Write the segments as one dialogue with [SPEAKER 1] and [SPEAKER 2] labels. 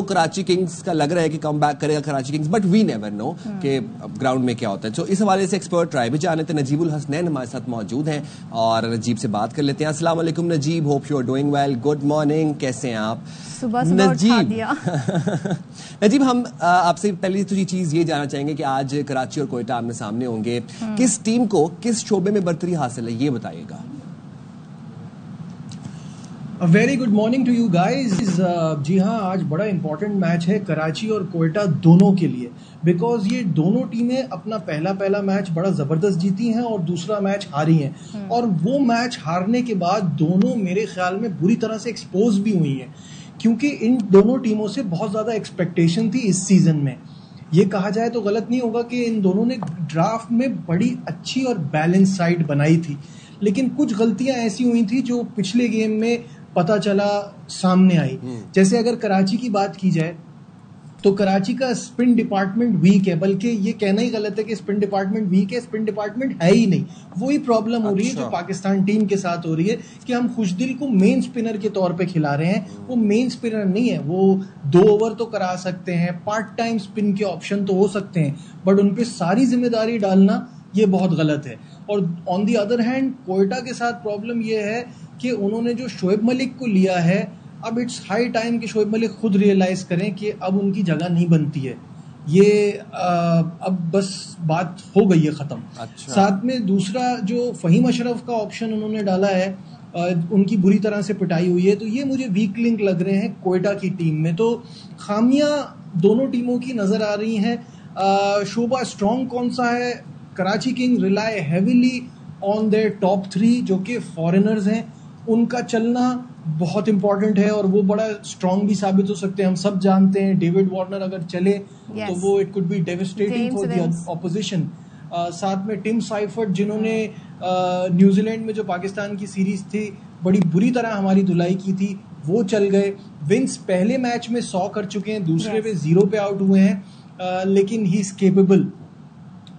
[SPEAKER 1] Karachi Kings का लग रहा है कि कम बैक करेगा Karachi Kings, but we never know कि ग्राउंड में क्या होता है। तो इस हवाले से एक्सपर्ट राय भी जानते हैं। नजीबुल हसनैन हमारे साथ मौजूद हैं और नजीब से बात कर लेते हैं। अस्सलाम वालेकुम Najib, hope you are doing well. Good morning, कैसे हैं आप?
[SPEAKER 2] सुबह सुबह उठा दिया।
[SPEAKER 1] नजीब, हम आपसे पहली तो ये चीज ये जानना चाहेंगे कि आज कराची और कोयटा आमने सामने होंगे, किस टीम को किस शोबे में बर्तरी हासिल है, ये बताइएगा।
[SPEAKER 3] Very good morning to you guys. जी हाँ, आज बड़ा इंपॉर्टेंट मैच है कराची और कोयटा दोनों के लिए, बिकॉज ये दोनों टीमें अपना पहला मैच बड़ा ज़बरदस्त जीती हैं और दूसरा मैच हारी हैं। और वो मैच हारने के बाद दोनों मेरे ख्याल में बुरी तरह से एक्सपोज भी हुई हैं, क्योंकि इन दोनों टीमों से बहुत ज़्यादा एक्सपेक्टेशन थी इस सीज़न में। ये कहा जाए तो गलत नहीं होगा कि इन दोनों ने ड्राफ्ट में बड़ी अच्छी और बैलेंस साइड बनाई थी, लेकिन कुछ गलतियां ऐसी हुई थी जो पिछले गेम में पता चला सामने आई। जैसे अगर कराची की बात की जाए तो कराची का स्पिन डिपार्टमेंट वीक है, बल्कि ये कहना ही गलत है कि स्पिन डिपार्टमेंट वीक है, स्पिन डिपार्टमेंट है ही नहीं। वही प्रॉब्लम हो रही है जो पाकिस्तान टीम के साथ हो रही है कि हम खुशदिल को मेन स्पिनर के तौर पे खिला रहे हैं। वो मेन स्पिनर नहीं है, वो 2 ओवर तो करा सकते हैं, पार्ट टाइम स्पिन के ऑप्शन तो हो सकते हैं, बट उन पे सारी जिम्मेदारी डालना ये बहुत गलत है। और on the other hand Quetta के साथ प्रॉब्लम ये है कि उन्होंने जो शोएब मलिक को लिया है, अब इट्स हाई टाइम कि शोएब मलिक खुद रियलाइज करें कि अब उनकी जगह नहीं बनती है। ये अब बस बात हो गई है ख़त्म। अच्छा। साथ में दूसरा जो फ़हीम अशरफ का ऑप्शन उन्होंने डाला है, उनकी बुरी तरह से पिटाई हुई है, तो ये मुझे वीक लिंक लग रहे हैं कोयटा की टीम में। तो खामियां दोनों टीमों की नज़र आ रही हैं। शोबा स्ट्रॉन्ग कौन सा है? Karachi king rely heavily on their top 3 जो कि फॉरेनर्स हैं, उनका चलना बहुत इंपॉर्टेंट है और वो बड़ा स्ट्रॉन्ग भी साबित हो सकते हैं। हम सब जानते हैं डेविड वार्नर अगर चले तो वो it could be devastating for the opposition. साथ में टिम साइफर्ट, जिन्होंने न्यूजीलैंड में जो पाकिस्तान की सीरीज थी बड़ी बुरी तरह हमारी धुलाई की थी, वो चल गए। विंस पहले मैच में 100 कर चुके हैं, दूसरे पे 0 पे आउट हुए हैं, लेकिन ही इज केपेबल।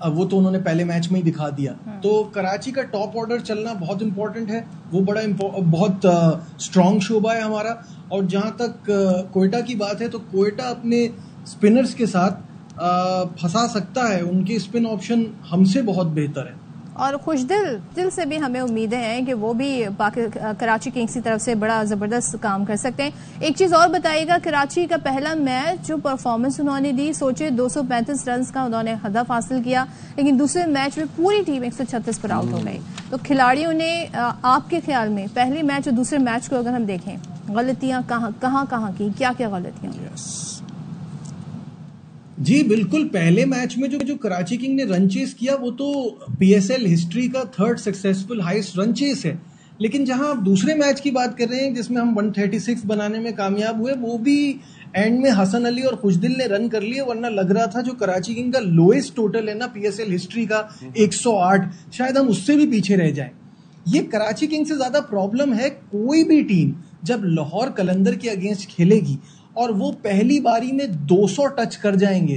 [SPEAKER 3] वो तो उन्होंने पहले मैच में ही दिखा दिया। तो कराची का टॉप ऑर्डर चलना बहुत इंपॉर्टेंट है, वो बहुत स्ट्रॉन्ग शोबा है हमारा। और जहां तक कोयटा की बात है तो कोयटा अपने स्पिनर्स के साथ फंसा सकता है, उनके स्पिन ऑप्शन हमसे बहुत बेहतर है।
[SPEAKER 2] और खुशदिल से भी हमें उम्मीदें हैं कि वो भी कराची किंग्स की तरफ से बड़ा जबरदस्त काम कर सकते हैं। एक चीज और बताइएगा, कराची का पहला मैच जो परफॉर्मेंस उन्होंने दी, सोचे 235 रन का उन्होंने हदफ हासिल किया, लेकिन दूसरे मैच में पूरी टीम 136 पर आउट हो गई। तो खिलाड़ियों ने आपके ख्याल में पहले मैच और दूसरे मैच को अगर हम देखें, गलतियां कहाँ की, क्या गलतियां?
[SPEAKER 3] जी बिल्कुल, पहले मैच में जो कराची किंग ने रन चेस किया वो तो पीएसएल हिस्ट्री का 3rd successful highest run chase है। लेकिन जहां आप दूसरे मैच की बात कर रहे हैं जिसमें हम 136 बनाने में कामयाब हुए, वो भी एंड में हसन अली और खुशदिल ने रन कर लिए, वरना लग रहा था जो कराची किंग का लोएस्ट टोटल है ना पीएसएल हिस्ट्री का 108, शायद हम उससे भी पीछे रह जाएं। ये कराची किंग से ज्यादा प्रॉब्लम है कोई भी टीम जब लाहौर कलंदर के अगेंस्ट खेलेगी और वो पहली बारी में 200 टच कर जाएंगे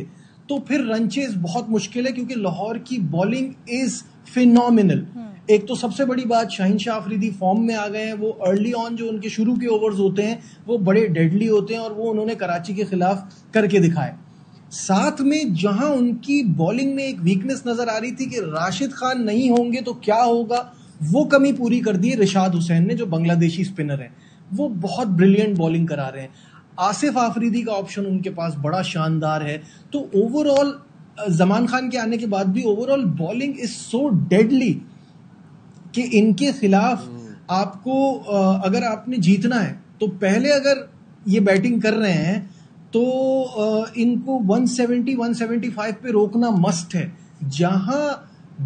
[SPEAKER 3] तो फिर रन चेस बहुत मुश्किल है, क्योंकि लाहौर की बॉलिंग इज फिनोमिनल। एक तो सबसे बड़ी बात, शाहीन शाह अफरीदी फॉर्म में आ गए हैं। वो अर्ली ऑन जो उनके शुरू के ओवर्स होते हैं वो बड़े डेडली होते हैं और वो उन्होंने कराची के खिलाफ करके दिखाए। साथ में जहां उनकी बॉलिंग में एक वीकनेस नजर आ रही थी कि राशिद खान नहीं होंगे तो क्या होगा, वो कमी पूरी कर दी रिशाद हुसैन ने, जो बांग्लादेशी स्पिनर है। वो बहुत ब्रिलियंट बॉलिंग करा रहे हैं। आसिफ आफरीदी का ऑप्शन उनके पास बड़ा शानदार है। तो ओवरऑल जमान खान के आने के बाद भी overall bowling is so deadly कि इनके खिलाफ आपको अगर आपने जीतना है तो पहले अगर ये बैटिंग कर रहे हैं तो इनको 170-175 पे रोकना मस्ट है। जहां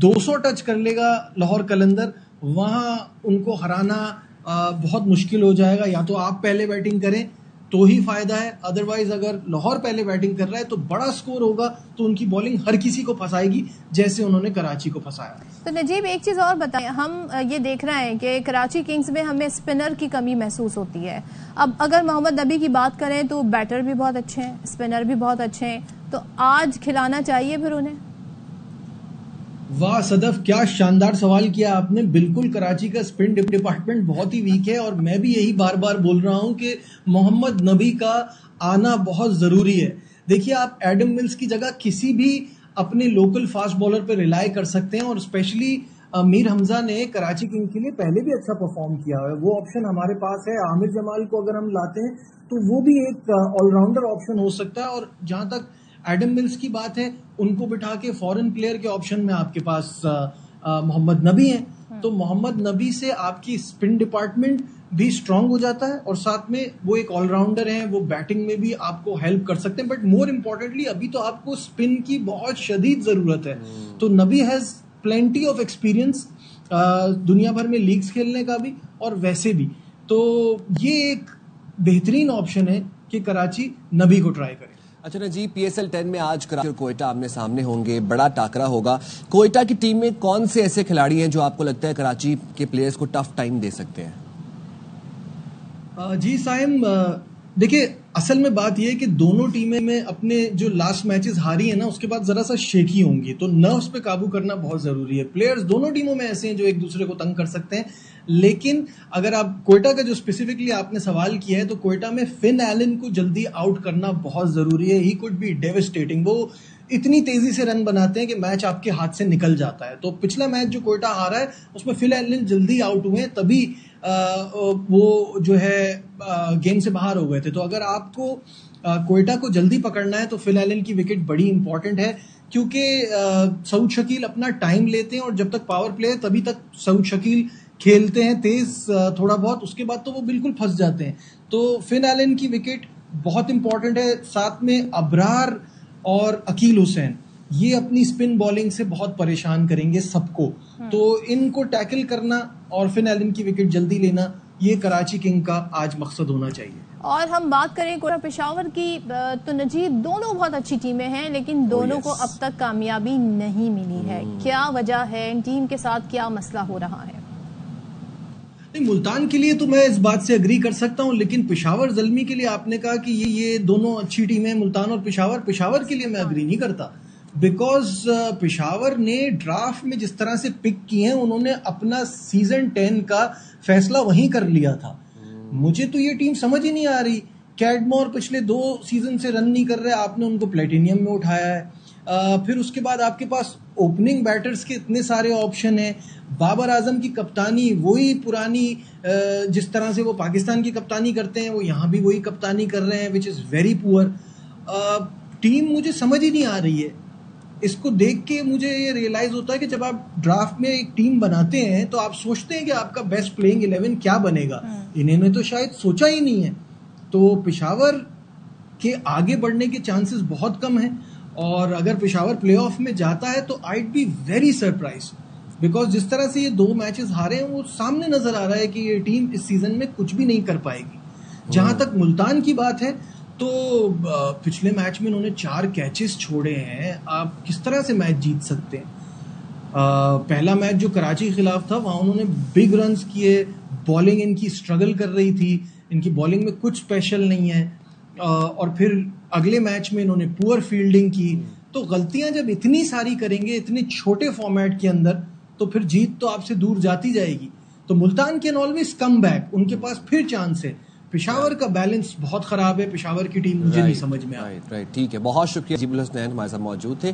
[SPEAKER 3] 200 टच कर लेगा लाहौर कलंदर, वहां उनको हराना बहुत मुश्किल हो जाएगा। या तो आप पहले बैटिंग करें तो ही फायदा है, अदरवाइज अगर लाहौर पहले बैटिंग कर रहा है तो बड़ा स्कोर होगा, तो उनकी बॉलिंग हर किसी को फंसाएगी जैसे उन्होंने कराची को फंसाया।
[SPEAKER 2] तो नजीब एक चीज और बताएं, हम ये देख रहे हैं कि कराची किंग्स में हमें स्पिनर की कमी महसूस होती है। अब अगर मोहम्मद नबी की बात करें तो बैटर भी बहुत अच्छे हैं, स्पिनर भी बहुत अच्छे हैं, तो आज खिलाना चाहिए फिर उन्हें?
[SPEAKER 3] वाह सदफ, क्या शानदार सवाल किया आपने। बिल्कुल, कराची का स्पिन डिपार्टमेंट बहुत ही वीक है और मैं भी यही बार बार बोल रहा हूं कि मोहम्मद नबी का आना बहुत जरूरी है। देखिए, आप एडम मिल्स की जगह किसी भी अपने लोकल फास्ट बॉलर पर रिलाय कर सकते हैं और स्पेशली मीर हमजा ने कराची किंग के लिए पहले भी अच्छा परफॉर्म किया है, वो ऑप्शन हमारे पास है। आमिर जमाल को अगर हम लाते हैं तो वो भी एक ऑलराउंडर ऑप्शन हो सकता है। और जहां तक एडम मिल्स की बात है, उनको बिठा के फॉरेन प्लेयर के ऑप्शन में आपके पास मोहम्मद नबी हैं, तो मोहम्मद नबी से आपकी स्पिन डिपार्टमेंट भी स्ट्रांग हो जाता है और साथ में वो एक ऑलराउंडर हैं, वो बैटिंग में भी आपको हेल्प कर सकते हैं। बट मोर इम्पोर्टेंटली अभी तो आपको स्पिन की बहुत शदीद जरूरत है। तो नबी हैज प्लेंटी ऑफ एक्सपीरियंस दुनिया भर में लीग्स खेलने का भी और वैसे भी, तो ये एक बेहतरीन ऑप्शन है कि कराची नबी को ट्राई करे।
[SPEAKER 1] अच्छा नजीब, PSL 10 में आज कराची और कोयटा आमने सामने होंगे, बड़ा टाकरा होगा। कोयटा की टीम में कौन से ऐसे खिलाड़ी हैं जो आपको लगता है कराची के प्लेयर्स को टफ टाइम दे सकते हैं?
[SPEAKER 3] जी साइम, देखिए असल में बात यह है कि दोनों टीमें में अपने जो लास्ट मैचेस हारी है ना, उसके बाद जरा सा शेकी होंगी, तो नर्व्स पे काबू करना बहुत जरूरी है। प्लेयर्स दोनों टीमों में ऐसे हैं जो एक दूसरे को तंग कर सकते हैं, लेकिन अगर आप कोयटा का जो स्पेसिफिकली आपने सवाल किया है, तो कोयटा में फिन एलन को जल्दी आउट करना बहुत जरूरी है। He could be devastating. वो इतनी तेजी से रन बनाते हैं कि मैच आपके हाथ से निकल जाता है। तो पिछला मैच जो कोयटा हारा है उसमें फिन एलन जल्दी आउट हुए, तभी वो जो है गेम से बाहर हो गए थे। तो अगर आपको कोयटा को जल्दी पकड़ना है तो फिल एलन की विकेट बड़ी इंपॉर्टेंट है, क्योंकि सऊद शकील अपना टाइम लेते हैं और जब तक पावर प्ले है तभी तक सऊद शकील खेलते हैं तेज थोड़ा बहुत, उसके बाद तो वो बिल्कुल फंस जाते हैं। तो फिन एलन की विकेट बहुत इंपॉर्टेंट है। साथ में अबरार और अकील हुसैन, ये अपनी स्पिन बॉलिंग से बहुत परेशान करेंगे सबको, तो इनको टैकल करना और फिन एलन की विकेट जल्दी लेना, ये कराची किंग का आज मकसद होना चाहिए।
[SPEAKER 2] और हम बात करें कोयटा पेशावर की, तो नजीब दोनों बहुत अच्छी टीमें हैं, लेकिन दोनों को अब तक कामयाबी नहीं मिली है। क्या वजह है? टीम के साथ क्या मसला हो रहा है?
[SPEAKER 3] नहीं, मुल्तान के लिए तो मैं इस बात से अग्री कर सकता हूं, लेकिन पेशावर ज़ल्मी के लिए आपने कहा कि ये दोनों अच्छी टीमें हैं, मुल्तान और पेशावर के लिए मैं अग्री नहीं करता। बिकॉज पेशावर ने ड्राफ्ट में जिस तरह से पिक किए हैं, उन्होंने अपना सीजन 10 का फैसला वहीं कर लिया था। मुझे तो ये टीम समझ ही नहीं आ रही। कैडमोर पिछले 2 सीजन से रन नहीं कर रहे, आपने उनको प्लेटिनियम में उठाया है। फिर उसके बाद आपके पास ओपनिंग बैटर्स के इतने सारे ऑप्शन हैं। बाबर आजम की कप्तानी वही पुरानी, जिस तरह से वो पाकिस्तान की कप्तानी करते हैं, वो यहाँ भी वही कप्तानी कर रहे हैं, which is very poor. Team मुझे समझ ही नहीं आ रही है। इसको देख के मुझे ये रियलाइज होता है कि जब आप ड्राफ्ट में एक टीम बनाते हैं तो आप सोचते हैं कि आपका बेस्ट प्लेइंग 11 क्या बनेगा। इन्होंने तो शायद सोचा ही नहीं है। तो पेशावर के आगे बढ़ने के चांसेस बहुत कम हैं, और अगर पेशावर प्लेऑफ में जाता है तो I'd be very surprise, because जिस तरह से ये 2 मैचेस हारे हैं, वो सामने नजर आ रहा है कि ये टीम इस सीजन में कुछ भी नहीं कर पाएगी। जहां तक मुल्तान की बात है, तो पिछले मैच में उन्होंने 4 कैचेस छोड़े हैं। आप किस तरह से मैच जीत सकते हैं? पहला मैच जो कराची के खिलाफ था, वहां उन्होंने बिग रन्स किए, बॉलिंग इनकी स्ट्रगल कर रही थी, इनकी बॉलिंग में कुछ स्पेशल नहीं है। और फिर अगले मैच में इन्होंने पुअर फील्डिंग की। तो गलतियां जब इतनी सारी करेंगे इतने छोटे फॉर्मेट के अंदर, तो फिर जीत तो आपसे दूर जाती जाएगी। तो Multan can always come back, उनके पास फिर चांस है। पेशावर का बैलेंस बहुत खराब है, पेशावर की टीम मुझे नहीं समझ में आ रही।
[SPEAKER 1] राइट, ठीक है, बहुत शुक्रिया। नजीबुल हसनैन हमारे साथ मौजूद थे।